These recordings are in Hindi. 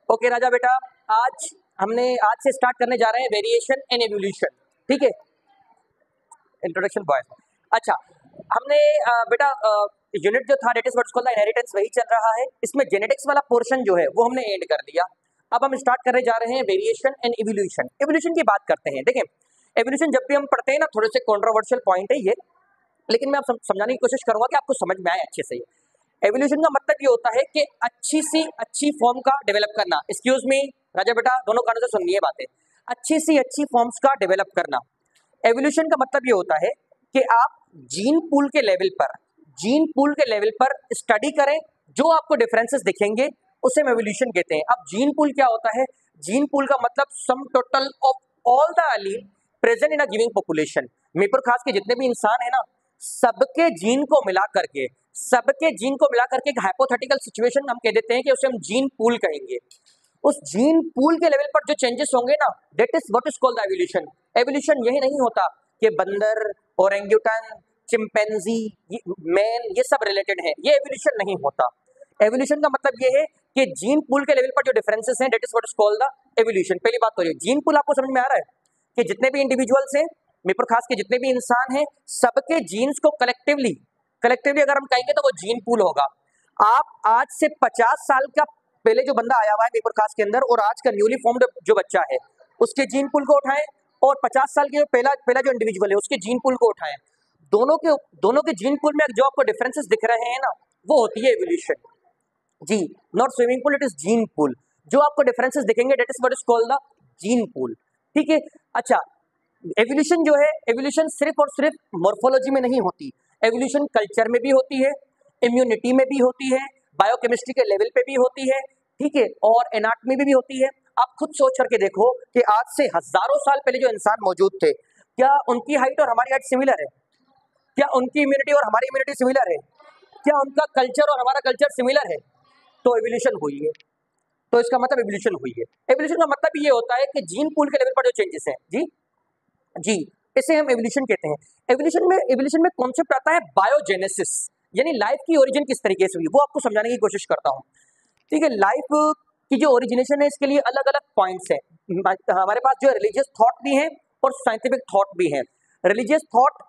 ओके राजा बेटा, आज आज से स्टार्ट करने जा रहे हैं वेरिएशन एंड एवोल्यूशन। ठीक है, इंट्रोडक्शन बॉयज। अच्छा, हमने बेटा यूनिट जो था that is what's called the inheritance वही चल रहा है। इसमें जेनेटिक्स वाला पोर्शन जो है वो हमने एंड कर दिया। अब हम स्टार्ट करने जा रहे हैं वेरिएशन एंड एवोल्यूशन। एवोल्यूशन की बात करते हैं। देखें, एवोल्यूशन जब भी हम पढ़ते हैं ना, थोड़े से कंट्रोवर्शियल पॉइंट है ये, लेकिन मैं आप समझाने की कोशिश करूंगा कि आपको समझ में आए अच्छे से। एवोल्यूशन का मतलब ये होता है कि अच्छी सी अच्छी फॉर्म का डेवलप करना। एक्सक्यूज मी राजा बेटा, दोनों कानों से सुनिए बातें। अच्छी सी अच्छी फॉर्म्स का डेवलप करना। एवोल्यूशन का मतलब ये होता है कि आप जीन पूल के लेवल पर स्टडी करें, जो आपको डिफरेंसेस दिखेंगे उसे हम एवोल्यूशन कहते हैं। अब जीन पूल क्या होता है? जीन पूल का मतलब sum total of all the allele present in a giving population. Mirpur खास के जितने भी इंसान है ना, सबके जीन को मिला करके एक हाइपोथेटिकल सिचुएशन हम कह देते हैं कि उसे हम जीन पूल कहेंगे। उस जीन पूल के लेवल पर जो चेंजेस होंगे ना, that is what is called the evolution. Evolution यही नहीं होता कि बंदर, ओरेंगुटन, चिंपैंजी, मैन ये सब रिलेटेड है, ये एवोल्यूशन नहीं होता। एवोल्यूशन का मतलब ये है कि जीन पूल के लेवल पर जो डिफरेंसेस हैं, that is what is called the evolution. पहली बात तो ये जीन पूल आपको समझ में आ रहा है कि जितने भी इंडिविजुअल्स हैं, मिरपुर खास के जितने भी इंसान हैं, सबके जीन्स को कलेक्टिवली अगर हम कहेंगे तो वो जीन पूल होगा। आप आज से 50 साल का पहले जो बंदा आया हुआ है पेपर कास्ट के अंदर, और आज का न्यूली फॉर्म्ड जो बच्चा है, उसके जीन पूल को उठाएं, और 50 साल के जो पहला जो इंडिविजुअल है उसके जीन पूल को उठाएं। दोनों के जीन पूल में जो आपको डिफरेंसेस दिख रहे हैं ना, वो होती है एवोल्यूशन। जी, not swimming pool, it is gene pool. जो आपको डिफरेंसेस दिखेंगे that is what is called the gene pool. ठीक है। अच्छा, एवोल्यूशन जो है, एवोल्यूशन सिर्फ और सिर्फ मॉर्फोलॉजी में नहीं होती, एवोल्यूशन कल्चर में भी होती है, इम्यूनिटी में भी होती है, बायोकेमिस्ट्री के लेवल पे भी होती है। ठीक है, और एनाटॉमी में भी होती है। आप खुद सोच करके देखो कि आज से हजारों साल पहले जो इंसान मौजूद थे, क्या उनकी हाइट और हमारी हाइट सिमिलर है? क्या उनकी इम्यूनिटी और हमारी इम्यूनिटी सिमिलर है? क्या उनका कल्चर और हमारा कल्चर सिमिलर है? तो एवोल्यूशन हुई है। तो इसका मतलब एवोल्यूशन हुई है। एवोल्यूशन का मतलब ये होता है कि जीन पूल के लेवल पर जो चेंजेस हैं, जी इसे हम एवोल्यूशन कहते हैं। एवोल्यूशन में कॉन्सेप्ट आता है बायोजेनेसिस, यानी लाइफ की ओरिजिन किस तरीके से हुई, वो आपको समझाने की कोशिश करता हूँ। ठीक है, लाइफ की जो ओरिजिनेशन है, इसके लिए अलग अलग पॉइंट्स हैं। हमारे पास जो रिलीजियस थॉट भी है और साइंटिफिक थॉट भी है। रिलीजियस थॉट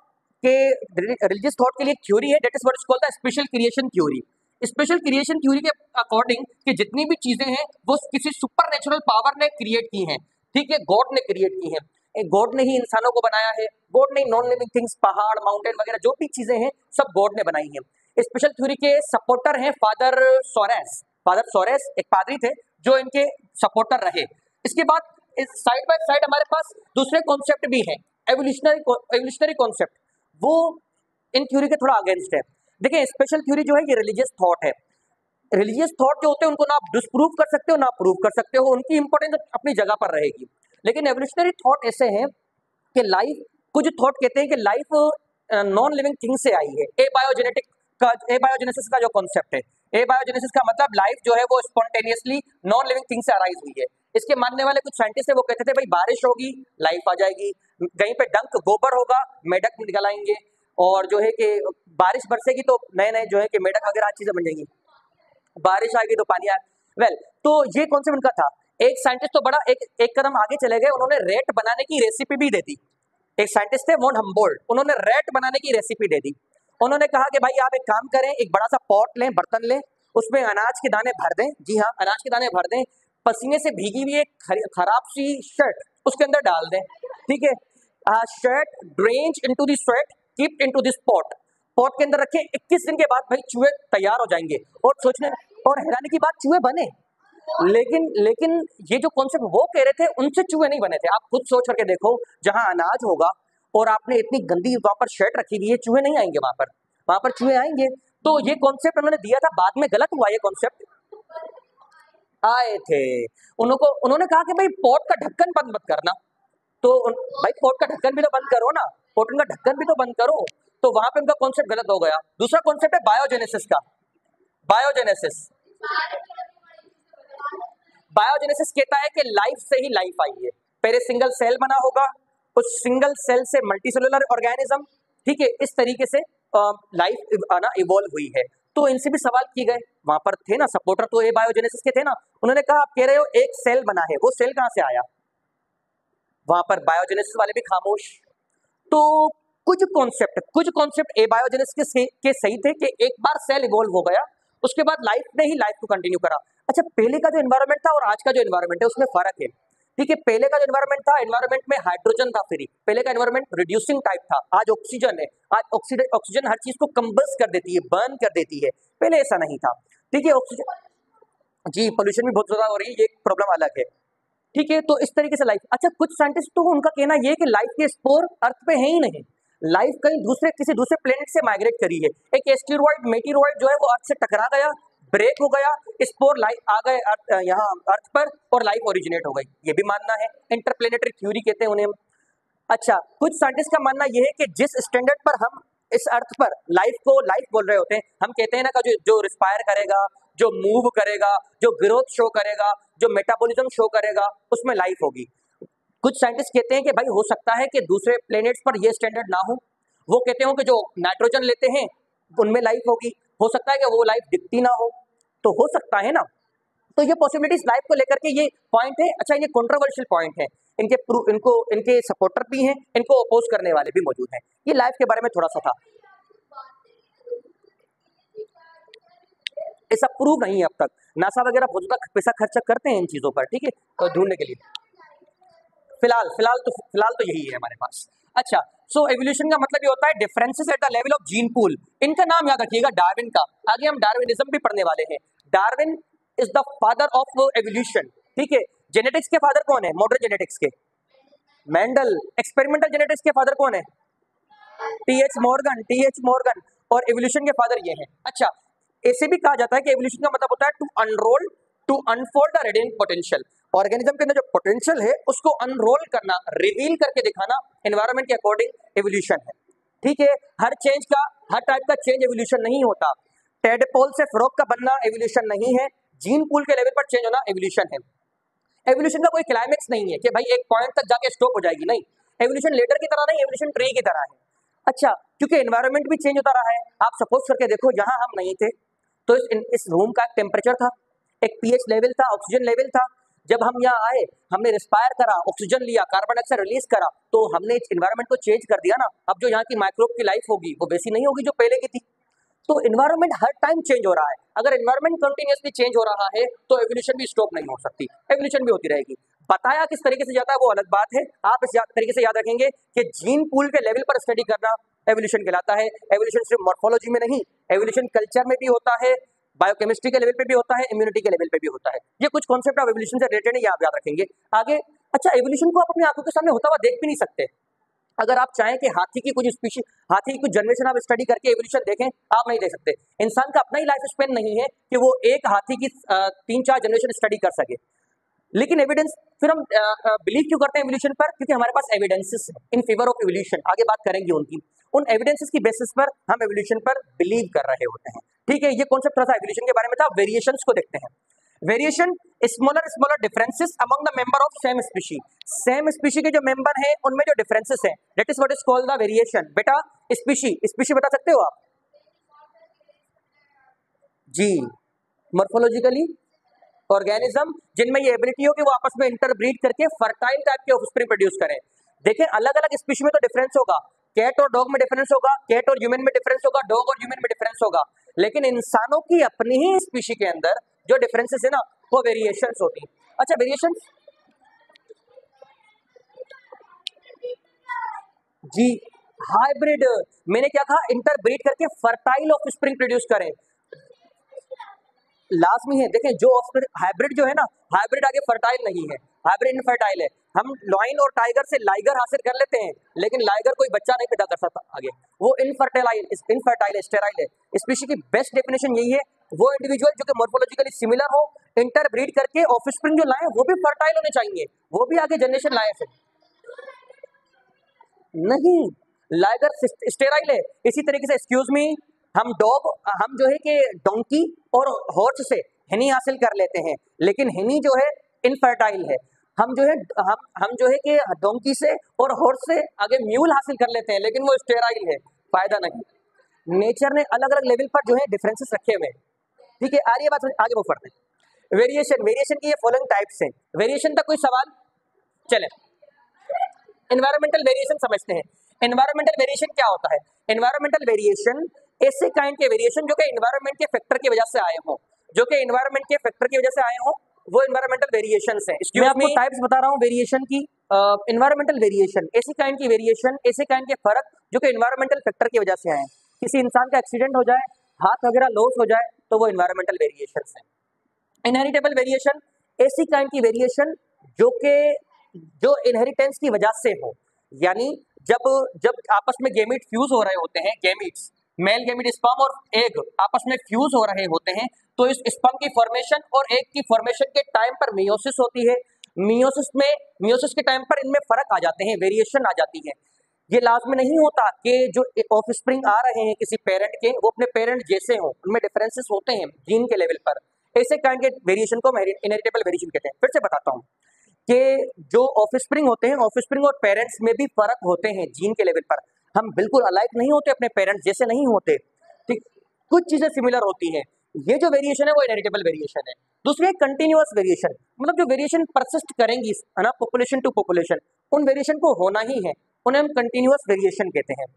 के लिए थ्योरी है, that is what is called the special creation theory. Special creation theory के अकॉर्डिंग कि जितनी भी चीजें हैं वो किसी सुपर नेचुरल पावर ने क्रिएट की हैं। ठीक है, गॉड ने क्रिएट की हैं। गॉड ने ही इंसानों को बनाया है, गॉड ने नॉन लिविंग थिंग्स, पहाड़, माउंटेन वगैरह जो भी चीजें हैं सब गॉड ने बनाई हैं। स्पेशल थ्योरी के सपोर्टर हैं फादर सोरेस एक पादरी थे जो इनके सपोर्टर रहे। इसके बाद साइड बाय साइड हमारे पास दूसरे कॉन्सेप्ट भी हैं, एवोल्यूशनरी कॉन्सेप्ट, वो इन थ्योरी के थोड़ा अगेंस्ट है। देखिए, स्पेशल थ्योरी जो है ये रिलीजियस थॉट है। रिलीजियस थॉट जो होते हैं उनको ना आप डिस्प्रूव कर सकते हो ना प्रूव कर सकते हो, उनकी इंपॉर्टेंस अपनी जगह पर रहेगी। लेकिन एवोल्यूशनरी थॉट ऐसे हैं कि लाइफ, कुछ थॉट कहते हैं कि लाइफ नॉन लिविंग थिंग से आई है। एबायोजेनेसिस का जो कॉन्सेप्ट है, एबायोजेनेसिस का मतलब लाइफ जो है वो स्पॉन्टेनियसली नॉन लिविंग थिंग से अराइज हुई है। इसके मानने वाले कुछ साइंटिस्ट है, वो कहते थे भाई बारिश होगी लाइफ आ जाएगी, कहीं पे डंक गोबर होगा मेढक निकल आएंगे, और जो है कि बारिश बरसेगी तो नए नए जो है कि मेढक वगैरह चीजें बन जाएंगी, बारिश आएगी तो पानी आ वेल तो ये कॉन्सेप्ट उनका था। एक साइंटिस्ट तो बड़ा एक कदम आगे चले गए, उन्होंने रेट बनाने की रेसिपी भी दे दी। एक साइंटिस्ट थे वॉन हम्बोल्ट, उन्होंने रेट बनाने की रेसिपी दे दी। उन्होंने कहा कि भाई आप एक काम करें, एक बड़ा सा पॉट लें, बर्तन लें, उसमें अनाज के दाने भर दें, जी हाँ अनाज के दाने भर दें, पसीने से भीगी हुई एक खराब सी शर्ट उसके अंदर डाल दें। ठीक है, shirt drains into the sweat, keep into this pot, pot के अंदर रखें। 21 दिन के बाद भाई चूहे तैयार हो जाएंगे। और हैरानी की बात, चूहे बने। लेकिन ये जो कॉन्सेप्ट वो कह रहे थे उनसे चूहे नहीं बने थे। आप खुद सोच करके देखो, जहां अनाज होगा और आपने इतनी गंदी वहां पर शर्ट रखी हुई है, चूहे नहीं आएंगे वहां पर चूहे आएंगे। तो ये कॉन्सेप्ट उन्होंने दिया था, बाद में गलत हुआ ये कॉन्सेप्ट। आए थे उन्होंने कहा कि भाई पॉट का ढक्कन बंद मत करना, तो भाई पॉट का ढक्कन भी तो बंद करो ना, पॉट का ढक्कन भी तो बंद करो। तो वहां पे उनका कॉन्सेप्ट गलत हो गया। दूसरा कॉन्सेप्ट है बायोजेनेसिस का। बायोजेनेसिस बायोजेनेसिस कहता है कि लाइफ से ही लाइफ आई है। पहले सिंगल सेल बना होगा, उस सिंगल सेल से मल्टी सेलुलर ऑर्गेनिज्म, ठीक है, इस तरीके से लाइफ ना इवॉल्व हुई है। तो इनसे भी सवाल किए गए, वहां पर थे ना सपोर्टर, तो एबायोजेनेसिस के थे ना, उन्होंने कहा आप कह रहे हो एक सेल बना है, वो सेल कहां से आया? वहां पर बायोजेनेसिस वाले भी खामोश। तो कुछ कॉन्सेप्ट एबायोजेनेसिस के सही थे कि एक बार सेल इवॉल्व हो गया, उसके बाद लाइफ ने ही लाइफ को कंटिन्यू करा। अच्छा, पहले का जो एनवायरनमेंट था और आज का जो एनवायरनमेंट है उसमें फर्क है। ठीक है, पहले का जो एनवायरनमेंट था, एनवायरनमेंट में हाइड्रोजन था फ्री, पहले का एनवायरनमेंट रिड्यूसिंग टाइप था, आज ऑक्सीजन है। आज ऑक्सीजन हर चीज को कंबस्ट कर देती है, बर्न कर देती है, पहले ऐसा नहीं था। ठीक है, ऑक्सीजन, जी पोल्यूशन भी बहुत ज्यादा हो रही है, ये एक प्रॉब्लम अलग है। ठीक है, तो इस तरीके से लाइफ, अच्छा कुछ साइंटिस्ट तो उनका कहना ये है कि लाइफ के स्पोर अर्थ पे है ही नहीं, लाइफ कहीं किसी दूसरे प्लेनेट से माइग्रेट करी है। एक एस्टेरॉइड मेटेरॉइड जो है वो अर्थ से टकरा गया, ब्रेक हो गया, स्पोर लाइफ आ गए यहाँ अर्थ पर और लाइफ ओरिजिनेट हो गई, ये भी मानना है, इंटरप्लेनेटरी थ्योरी कहते हैं उन्हें। अच्छा, कुछ साइंटिस्ट का मानना यह है कि जिस स्टैंडर्ड पर हम इस अर्थ पर लाइफ को लाइफ बोल रहे होते हैं, हम कहते हैं ना कि जो रिस्पायर करेगा, जो मूव करेगा, जो ग्रोथ शो करेगा, जो मेटाबॉलिज्म शो करेगा, उसमें लाइफ होगी। कुछ साइंटिस्ट कहते हैं कि भाई हो सकता है कि दूसरे प्लेनेट्स पर यह स्टैंडर्ड ना हो, वो कहते हो कि जो नाइट्रोजन लेते हैं उनमें लाइफ होगी, हो सकता है कि वो लाइफ दिखती ना हो, तो हो सकता है ना। तो ये पॉसिबिलिटीज लाइफ को लेकर के ये पॉइंट है। अच्छा, ये कंट्रोवर्शियल पॉइंट है, इनके सपोर्टर भी हैं, इनको अपोज करने वाले भी मौजूद हैं। ये लाइफ के बारे में थोड़ा सा था, ऐसा प्रूव नहीं है अब तक, नासा वगैरह बहुत ज्यादा पैसा खर्चा करते हैं इन चीजों पर, ठीक है, तो ढूंढने के लिए। फिलहाल तो यही है हमारे पास। अच्छा, सो एवोल्यूशन का मतलब ये होता है differences at the level of gene pool. इनका नाम याद रखिएगा, डार्विन का, आगे हम डार्विनिज्म भी पढ़ने वाले हैं। Darwin is the father of evolution. ठीक है, जेनेटिक्स के फादर कौन है? मॉडर्न जेनेटिक्स के मेंडल। एक्सपेरिमेंटल जेनेटिक्स के फादर कौन है? TH Morgan. और एवोल्यूशन के फादर ये हैं। अच्छा, ऐसे भी कहा जाता है कि एवोल्यूशन का मतलब होता है to unfold the radiant potential. Organism के अंदर जो पोटेंशियल है उसको अनरोल करना, रिवील करके दिखाना, एनवायरनमेंट के अकॉर्डिंग एवोल्यूशन है। ठीक है, हर टाइप का चेंज एवोल्यूशन नहीं होता। टेडपोल से फ्रॉग का बनना एवोल्यूशन नहीं है, जीन पूल के लेवल पर चेंज होना एवोल्यूशन है। एवोल्यूशन का कोई क्लाइमेक्स नहीं है कि भाई एक पॉइंट तक जाके स्टॉप हो जाएगी, नहीं। एवोल्यूशन लेडर की तरह नहीं, एवोल्यूशन ट्री की तरह है। अच्छा, क्योंकि एनवायरनमेंट भी चेंज होता रहा है, आप सपोज करके देखो, यहाँ हम नहीं थे तो इस रूम का एक टेम्परेचर था, एक पीएच लेवल था, ऑक्सीजन लेवल था। जब हम यहाँ आए, हमने रिस्पायर करा, ऑक्सीजन लिया, कार्बन डाइऑक्साइड रिलीज करा, तो हमने एनवायरनमेंट को चेंज कर दिया ना। अब जो यहाँ की माइक्रोब की लाइफ होगी वो वैसी नहीं होगी जो पहले की थी। तो एनवायरनमेंट हर टाइम चेंज हो रहा है। अगर एनवायरनमेंट कंटिन्यूअसली चेंज हो रहा है तो एवोल्यूशन भी स्टॉप नहीं हो सकती, एवोल्यूशन भी होती रहेगी। बताया किस तरीके से जाता है वो अलग बात है, आप इस तरीके से याद रखेंगे कि जीन पूल के लेवल पर स्टडी करना एवोल्यूशन कहलाता है। एवोल्यूशन सिर्फ मॉर्फोलॉजी में नहीं, एवोल्यूशन कल्चर में भी होता है, बायोकेमिस्ट्री के लेवल पे भी होता है, इम्यूनिटी के लेवल पे भी होता है। ये कुछ कॉन्सेप्ट ऑफ एवोल्यूशन से रिलेटेड है, ये आप याद रखेंगे आगे। अच्छा, एवोल्यूशन को आप अपनी आंखों के सामने होता हुआ देख भी नहीं सकते। अगर आप चाहें कि हाथी की कुछ जनरेशन आप स्टडी करके एवोल्यूशन देखें, आप नहीं देख सकते। इंसान का अपना ही लाइफ स्पेन नहीं है कि वो एक हाथी की 3-4 जनरेशन स्टडी कर सके। लेकिन एविडेंस, फिर हम बिलीव क्यों करते हैं एवोल्यूशन पर? क्योंकि हमारे पास evidences in favour of evolution, आगे बात करेंगे उनकी। उन एविडेंसेस की बेसिस पर हम एवोल्यूशन पर बिलीव कर रहे होते हैं। ठीक है, ये कॉन्सेप्ट थोड़ा सा एवोल्यूशन के बारे में था। वेरिएशंस को देखते हैं। Variation, smaller differences among the member of same species. Same species के जो मेंबर हैं उनमें जो डिफरेंसेस हैं, that is what is called the variation. बेटा स्पीशी बता सकते हो आप? जी, मॉर्फोलॉजिकली ऑर्गेनिज्म जिनमें ये एबिलिटी हो कि वो आपस में इंटरब्रीड करके फर्टाइल टाइप के ऑफस्प्रिंग प्रोड्यूस करें। देखें, अलग अलग स्पीशी में तो डिफरेंस होगा, कैट और डॉग में डिफरेंस होगा, कैट और ह्यूमन में डिफरेंस होगा, डॉग और ह्यूमन में डिफरेंस होगा, लेकिन इंसानों की अपनी ही स्पीशी के अंदर जो डिफरेंसेस है ना, वो वेरिएशंस होती हैं। अच्छा, वेरिएशंस, जी हाइब्रिड, मैंने क्या कहा? इंटरब्रीड करके फर्टाइल ऑफस्प्रिंग प्रोड्यूस करें, लाजमी है। देखें, जो हाइब्रिड जो है ना, हाइब्रिड आगे फर्टाइल नहीं है, हाइब्रिड इनफर्टाइल है। हम लॉइन और टाइगर से लाइगर हासिल कर लेते हैं, लेकिन लाइगर कोई बच्चा नहीं पैदा कर सकता आगे, वो इनफर्टाइल स्टेराइल है। स्पीशी की बेस्ट डेफिनेशन यही है, वो इंडिविजुअल जो कि मॉर्फोलॉजिकली सिमिलर हो, इंटरब्रीड करके ऑफस्प्रिंग जो लाए वो भी फर्टाइल होने चाहिए, वो भी आगे जनरेशन लाए फिर नहीं। लाइगर स्टेराइल है। इसी तरीके से एक्सक्यूज मी, हम जो है कि डोंकी और हॉर्स से हनी हासिल कर लेते हैं, लेकिन हनी जो है इनफर्टाइल है। हम जो है कि डोंकी से और हॉर्स से आगे म्यूल हासिल कर लेते हैं, लेकिन वो स्टेराइल है, फायदा नहीं। नेचर ने अलग अलग लेवल पर जो है डिफरेंसेस रखे हुए हैं, ठीक है। आ रही है बात, आगे वो पढ़ते हैं। वेरिएशन, वेरिएशन की ये फॉलोइंग टाइप्स हैं। वेरिएशन तक कोई सवाल? चले, एनवायरमेंटल वेरिएशन समझते हैं। एनवायरमेंटल वेरिएशन क्या होता है? एनवायरमेंटल वेरिएशन ऐसे काइंड के वेरिएशन जो कि एनवायरमेंट के फैक्टर की वजह से आए हों, जो कि एनवायरमेंट के फैक्टर की वजह से आए हों, वो एनवायरमेंटल वेरिएशंस हैं। मैं आपको टाइप्स बता रहा हूं वेरिएशन की। एनवायरमेंटल वेरिएशन ऐसी काइंड की वेरिएशन, ऐसे काइंड के फर्क जो कि एनवायरमेंटल फैक्टर की वजह से आए। किसी इंसान का एक्सीडेंट हो जाए, हाथ वगैरह लॉस हो जाए, तो वो एनवायरमेंटल वेरिएशंस हैं। इनहेरिटेबल वेरिएशन ऐसी काइंड की वेरिएशन जो कि जो इनहेरिटेंस की वजह से हो, यानी जब जब आपस में गैमीट फ्यूज हो रहे होते हैं, गैमीट्स मेल गैमीट स्पर्म और एग आपस में फ्यूज हो रहे होते हैं, तो इस स्पर्म की फॉर्मेशन और एग की फॉर्मेशन के टाइम पर मियोसिस होती है। मियोसिस के टाइम पर इनमें फर्क आ जाते हैं, वेरिएशन आ जाती है। ये लाजमी नहीं होता कि जो ऑफस्प्रिंग आ रहे हैं किसी पेरेंट के, वो अपने पेरेंट जैसे हों, उनमें डिफरेंसेस होते हैं जीन के लेवल पर। ऐसे काइंड के वेरिएशन को इनहेरिटेबल वेरिएशन कहते हैं। फिर से बताता हूँ कि जो ऑफस्प्रिंग होते हैं, ऑफस्प्रिंग और पेरेंट्स में भी फर्क होते हैं जीन के लेवल पर। हम बिल्कुल अलाइक नहीं होते, अपने पेरेंट्स जैसे नहीं होते, ठीक, कुछ चीजें सिमिलर होती हैं। ये जो वेरिएशन है वो इनहेरिटेबल वेरिएशन है। दूसरी है कंटिन्यूअस वेरिएशन, मतलब जो वेरिएशन परसिस्ट करेंगी है ना, पॉपुलेशन टू पॉपुलेशन, उन वेरिएशन को होना ही है, उन्हें हम कंटिन्यूअस वेरिएशन कहते हैं।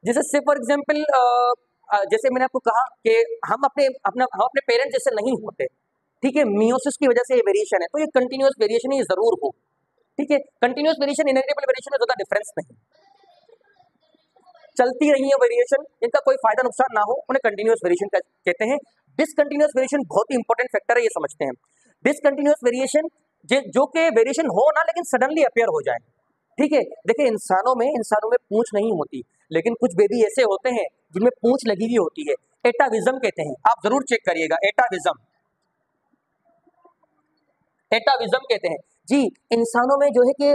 जैसे से फॉर एग्जांपल जैसे मैंने आपको कहा कि हम अपने पेरेंट्स जैसे नहीं होते, ठीक है, मियोसिस की वजह से ये वेरिएशन है, तो ये कंटिन्यूअस वेरिएशन ही जरूर हो, ठीक है। कंटिन्यूअस वेरिएशन इनहेरिटेबल वेरिएशन में ज्यादा डिफरेंस नहीं, चलती रही है वेरिएशन, इनका कोई फायदा नुकसान ना हो, उन्हें कंटिन्यूअस वेरिएशन कहते हैं। डिसकंटिन्यूअस वेरिएशन बहुत ही इंपॉर्टेंट फैक्टर है, ये समझते हैं। डिसकंटिन्यूअस वेरिएशन जो कि वेरिएशन हो ना, लेकिन सडनली अपीयर हो जाए, ठीक है। देखिए इंसानों में पूंछ नहीं होती, लेकिन कुछ बेबी ऐसे होते हैं जिनमें पूंछ लगी हुई होती है, एटाविज्म कहते हैं। आप जरूर चेक करिएगा, एटाविज्म कहते हैं जी। इंसानों में जो है कि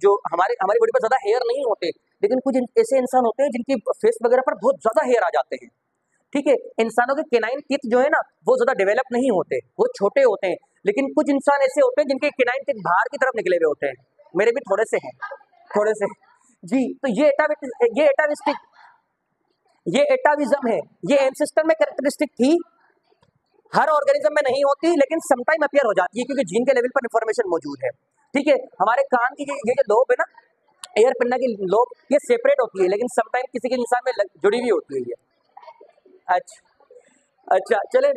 जो हमारी बॉडी पर ज्यादा हेयर नहीं होते, लेकिन कुछ ऐसे इंसान होते हैं जिनकी फेस वगैरह पर बहुत ज्यादा हेयर आ जाते हैं, ठीक है। इंसानों के केनाइन टीथ जो है ना, वो ज्यादा डेवलप नहीं होते, वो छोटे होते हैं। लेकिन कुछ इंसान ऐसे होते हैं जिनके केनाइन टीथ बाहर की तरफ निकले हुए होते हैं, मेरे भी थोड़े से हैं, थोड़े से जी। तो ये एटाविज्म है, ये एंसेस्टर में कैरेक्टरिस्टिक थी, हर ऑर्गेनिज्म में नहीं होती, लेकिन समटाइम अपीयर हो जाती है क्योंकि जीन के लेवल पर इंफॉर्मेशन मौजूद है, ठीक है। हमारे कान की ये जो लोब है ना, एयर पिंडा की लोब, ये सेपरेट होती है, लेकिन समटाइम किसी के इंसान में जुड़ी हुई होती है। अच्छा चले,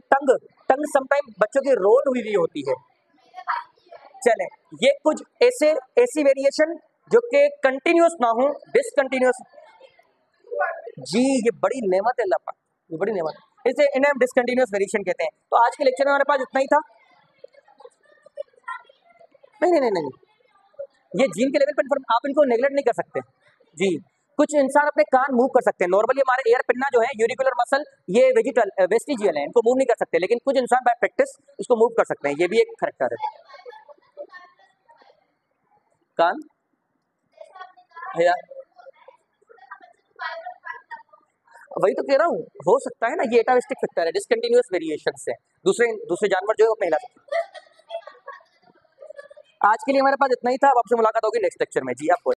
टंग समटाइम बच्चों की रोल हुई हुई होती है। चले, ये कुछ ऐसी वेरिएशन जो कि कंटिन्यूअस ना हो, डिसकंटिन्यूअस जी, ये बड़ी नेमत है अल्लाह पाक, ये बड़ी नेमत है, इसे इन्हें हम डिसकंटिन्यूअस वेरिएशन कहते हैं। तो आज के लेक्चर में हमारे पास इतना ही था। नहीं, ये जीन के लेवल पर आप इनको नेगलेक्ट नहीं कर सकते जी। कुछ इंसान अपने कान मूव कर सकते हैं, नॉर्मली हमारे एयर पिन्ना जो है, यूरिकुलर मसल, ये वेस्टिजियल है, इनको मूव नहीं कर सकते, लेकिन कुछ इंसान बाय प्रैक्टिस इसको मूव कर सकते हैं, ये भी एक फैक्टर है। कान या वही तो कह रहा हूँ, हो सकता है ना, ये एटाविस्टिक फैक्टर है, डिसकंटिन्यूअस वेरिएशन से दूसरे जानवर जो है वो अपने हिला सकते हैं। आज के लिए हमारे पास इतना ही था, अब आपसे मुलाकात होगी नेक्स्ट लेक्चर में जी। आपको